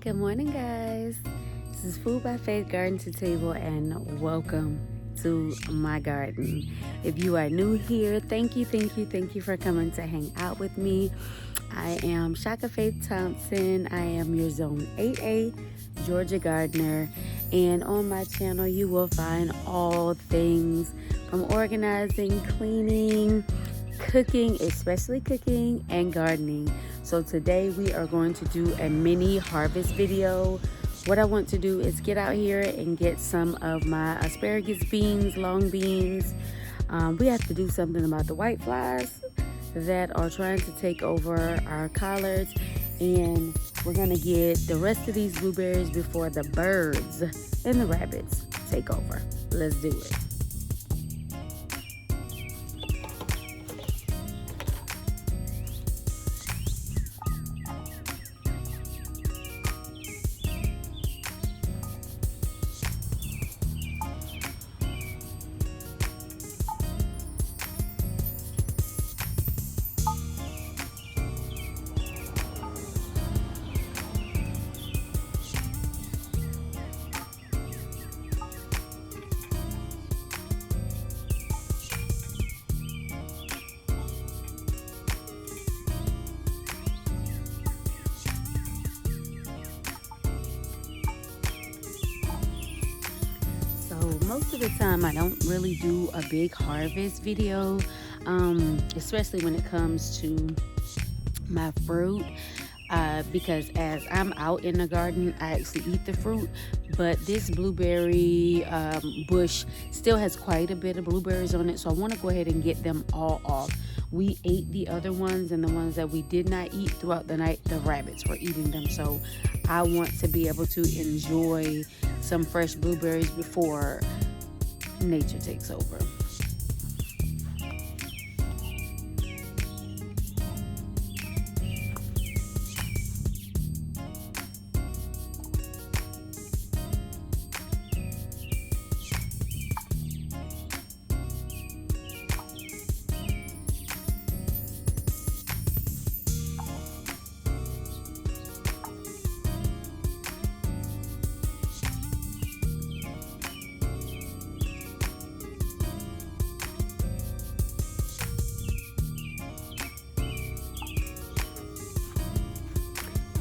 Good morning, guys. This is Food by Faith Garden to Table, and welcome to my garden. If you are new here, thank you for coming to hang out with me. I am Shaka Faith Thompson. I am your Zone 8A Georgia gardener, and on my channel you will find all things from organizing, cleaning, cooking, especially cooking, and gardening. So today we are going to do a mini harvest video. What I want to do is get out here and get some of my asparagus beans, long beans. We have to do something about the white flies that are trying to take over our collards, and we're gonna get the rest of these blueberries before the birds and the rabbits take over. Let's do it. Most of the time I don't really do a big harvest video, especially when it comes to my fruit, because as I'm out in the garden I actually eat the fruit, but this blueberry bush still has quite a bit of blueberries on it, so I want to go ahead and get them all off. We ate the other ones, and the ones that we did not eat throughout the night, the rabbits were eating them, so I want to be able to enjoy some fresh blueberries before nature takes over.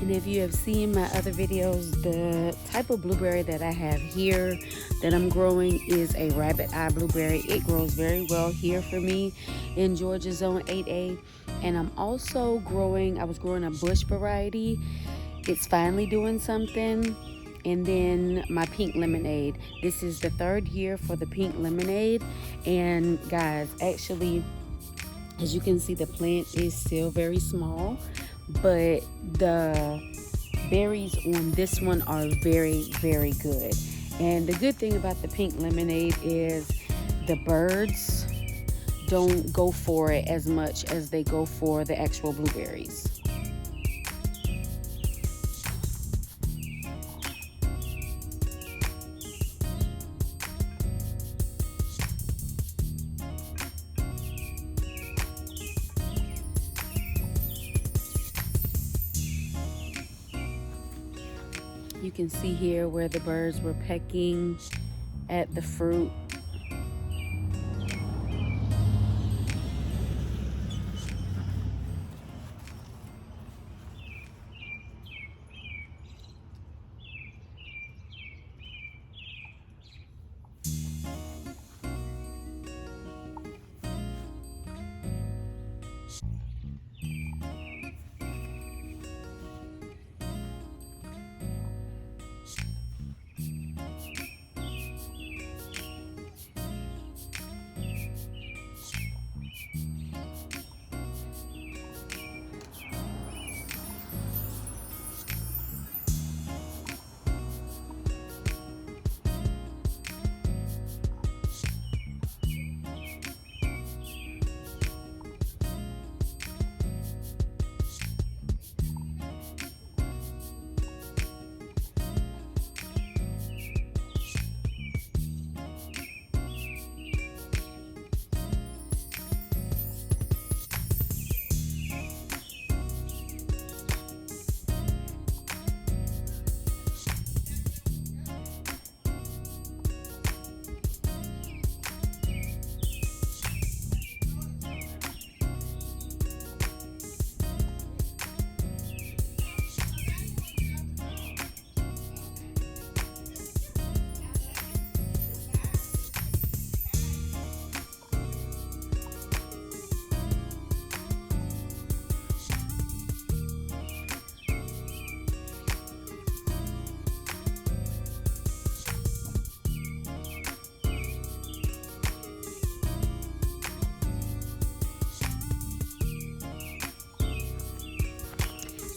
And if you have seen my other videos, the type of blueberry that I have here that I'm growing is a rabbit eye blueberry. It grows very well here for me in Georgia Zone 8A. And I'm also growing, I was growing a bush variety. It's finally doing something. And then my pink lemonade. This is the third year for the pink lemonade. And guys, actually, as you can see, the plant is still very small, but the berries on this one are very, very good. And the good thing about the pink lemonade is the birds don't go for it as much as they go for the actual blueberries. You can see here where the birds were pecking at the fruit.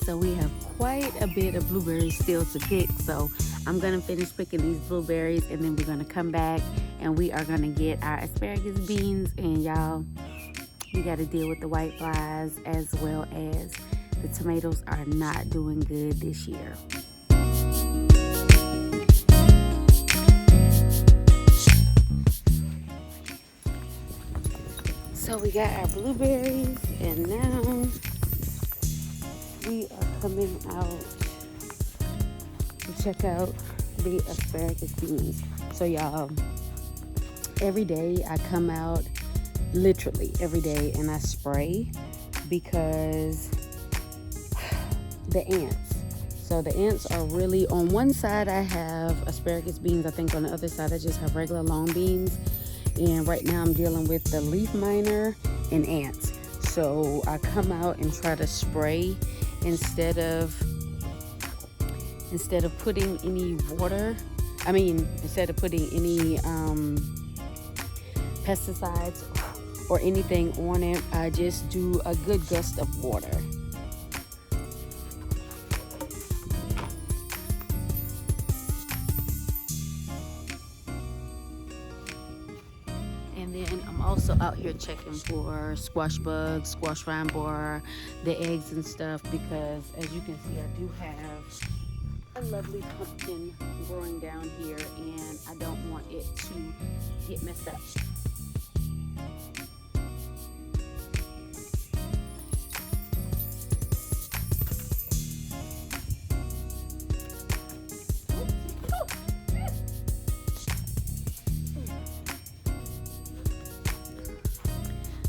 So we have quite a bit of blueberries still to pick. So I'm gonna finish picking these blueberries, and then we're gonna come back and we are gonna get our asparagus beans. And y'all, we gotta deal with the white flies, as well as the tomatoes are not doing good this year. So we got our blueberries, and now we are coming out to check out the asparagus beans. So y'all, every day I come out, literally every day, and I spray because the ants. So the ants are really, on one side I have asparagus beans. I think on the other side I just have regular long beans. And right now I'm dealing with the leaf miner and ants. So I come out and try to spray instead of putting any water. Instead of putting any pesticides or anything on it, I just do a good gust of water. And then I'm also out here checking for squash bugs, squash vine borer, the eggs and stuff, because as you can see, I do have a lovely pumpkin growing down here, and I don't want it to get messed up.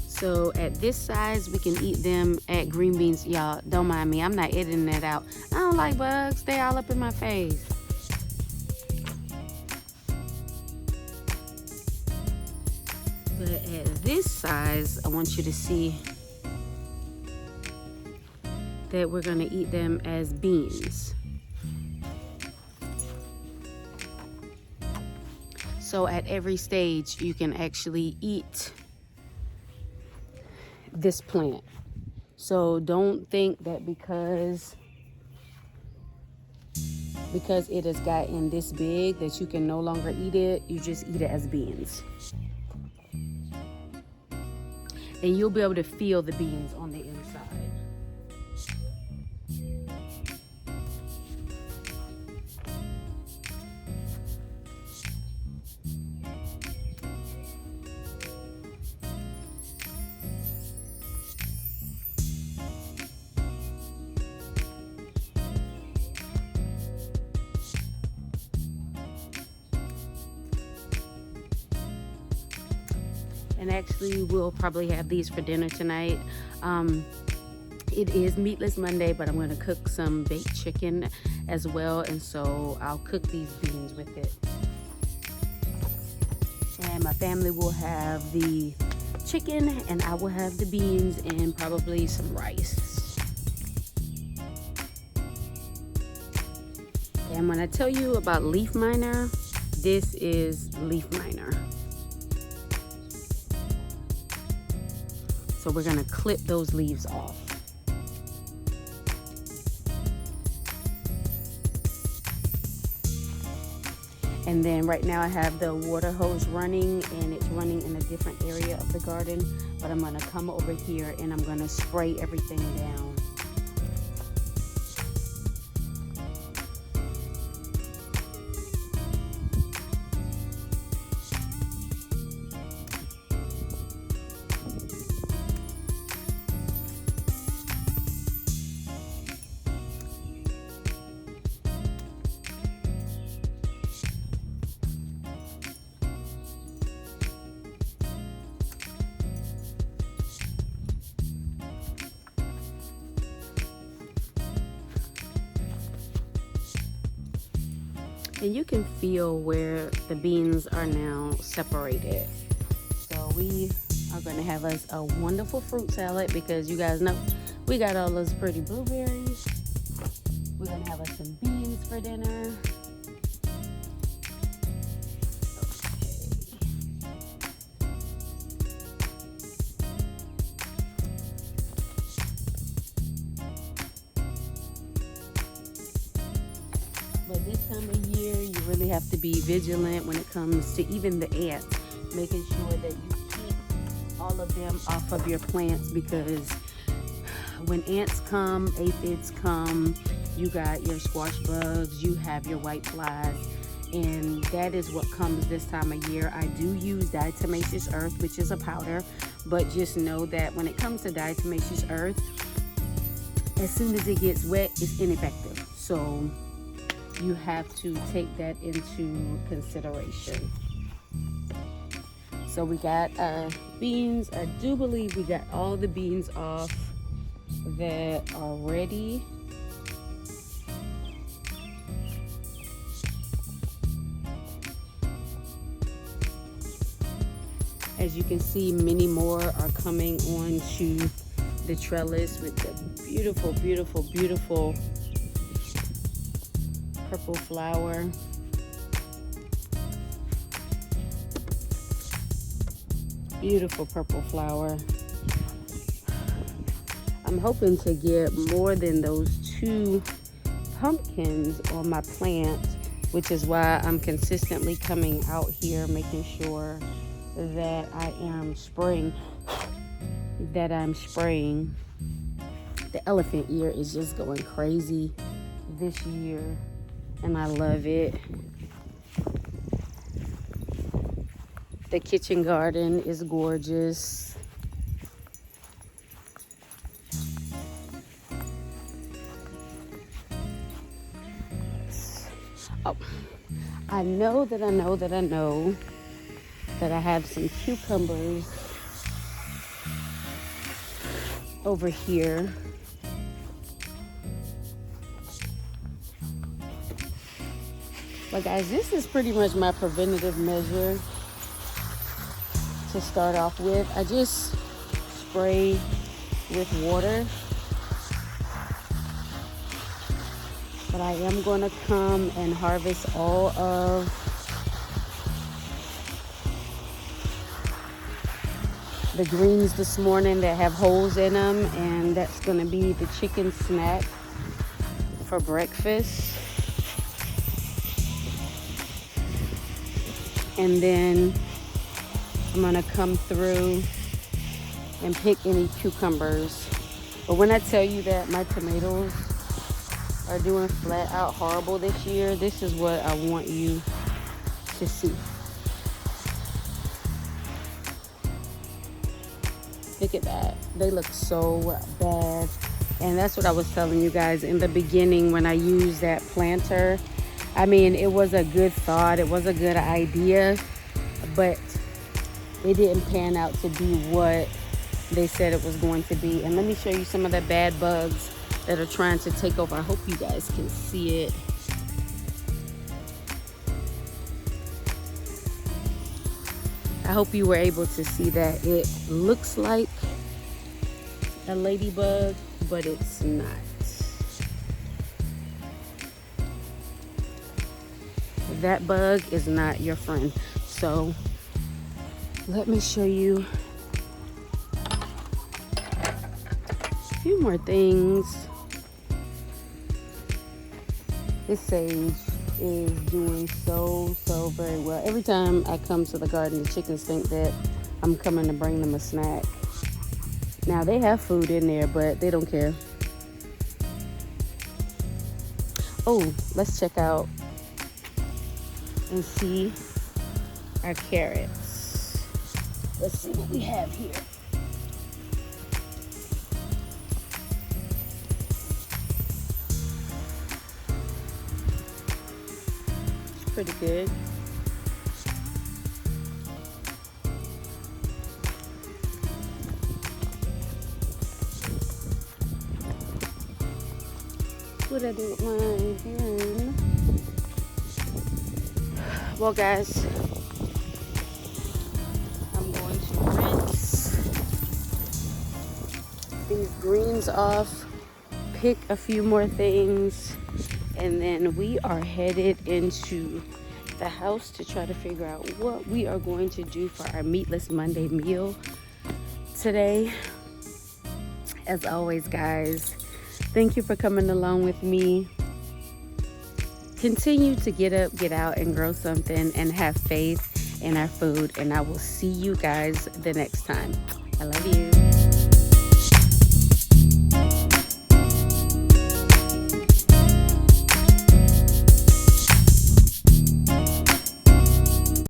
So at this size, we can eat them at green beans. Y'all, don't mind me. I'm not editing that out. I don't like bugs. They all up in my face. But at this size, I want you to see that we're going to eat them as beans. So at every stage, you can actually eat this plant. So don't think that because it has gotten this big that you can no longer eat it. You just eat it as beans, and you'll be able to feel the beans on the inside. And actually, we'll probably have these for dinner tonight. It is Meatless Monday, but I'm going to cook some baked chicken as well, and so I'll cook these beans with it. And my family will have the chicken, and I will have the beans and probably some rice. And when I tell you about leaf miner, this is leaf miner. So we're gonna clip those leaves off. And then right now I have the water hose running, and it's running in a different area of the garden, but I'm gonna come over here and I'm gonna spray everything down. And you can feel where the beans are now separated. So we are going to have us a wonderful fruit salad, because you guys know we got all those pretty blueberries. We're going to have us some beans for dinner. time of year, you really have to be vigilant when it comes to even the ants, making sure that you keep all of them off of your plants, because when ants come, aphids come, you got your squash bugs, you have your white flies, and that is what comes this time of year. I do use diatomaceous earth, which is a powder, but just know that when it comes to diatomaceous earth, as soon as it gets wet, it's ineffective. So you have to take that into consideration. So we got our beans. I do believe we got all the beans off that are ready. As you can see, many more are coming onto the trellis with the beautiful, beautiful, beautiful purple flower. Beautiful purple flower. I'm hoping to get more than those 2 pumpkins on my plant, which is why I'm consistently coming out here making sure that I'm spraying. The elephant ear is just going crazy this year, and I love it. The kitchen garden is gorgeous. Oh, I know that I have some cucumbers over here. But guys, this is pretty much my preventative measure to start off with. I just spray with water. But I am going to come and harvest all of the greens this morning that have holes in them, and that's going to be the chicken snack for breakfast. And then I'm going to come through and pick any cucumbers. But when I tell you that my tomatoes are doing flat out horrible this year, this is what I want you to see. Look at that. They look so bad. And that's what I was telling you guys in the beginning when I used that planter. I mean, it was a good thought. It was a good idea, but it didn't pan out to be what they said it was going to be. And let me show you some of the bad bugs that are trying to take over. I hope you guys can see it. I hope you were able to see that. It looks like a ladybug, but it's not. That bug is not your friend. So let me show you a few more things. This sage is doing so very well. Every time I come to the garden, the chickens think that I'm coming to bring them a snack. Now they have food in there, but they don't care. Oh, let's check out and see our carrots. Let's see what we have here. It's pretty good. What I do with my hand? Well, guys, I'm going to rinse these greens off, pick a few more things, and then we are headed into the house to try to figure out what we are going to do for our meatless Monday meal today. As always, guys, thank you for coming along with me. continue to get up, get out, and grow something, and have faith in our food. And I will see you guys the next time. I love you.